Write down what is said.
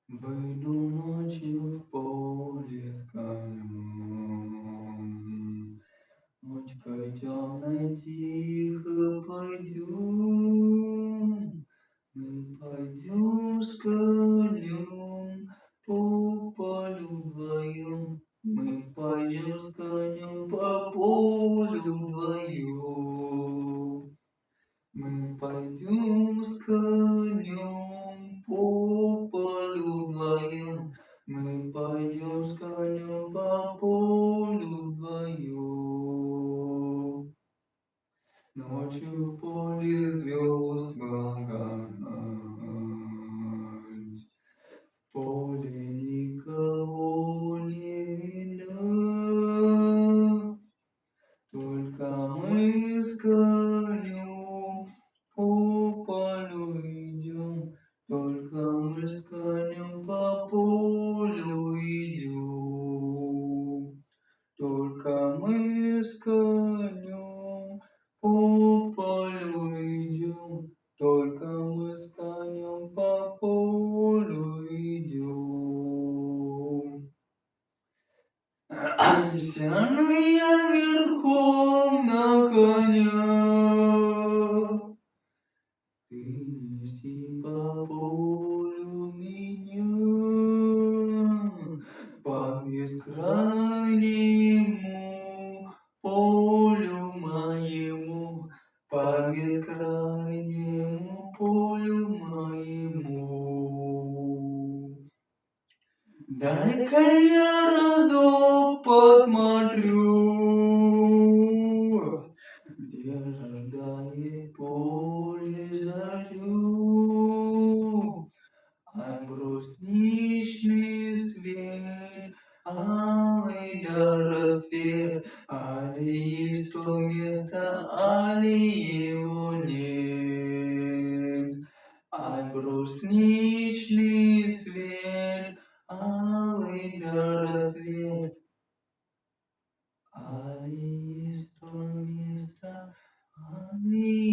Выйду ночью в поле с конем, ночкой темной тихо пойдем. Мы пойдем с конем по полю вдвоем. Мы пойдем с конем по полю вдвоем. Мы пойдем с конем по полю вдвоем. Мы пойдем с конем по полю вдвоем. Ночью в поле звезд благодать, в поле никого не видать. Только мы с конем по полю идем, только мы с конем по полю идем, только мы с конем по полю идем, только мы с конем по полю идем. Сяду я верхом на коня, ты неси по полю меня, по бескрайнему полю моему, по бескрайнему полю моему. Дай-ка я разок посмотрю, где рождает поле зарю. Ай, брусничный свет, алый да рассвет, али есть то место, али его нет. Ай, брусничный свет, алый да рассвет, али есть то место, али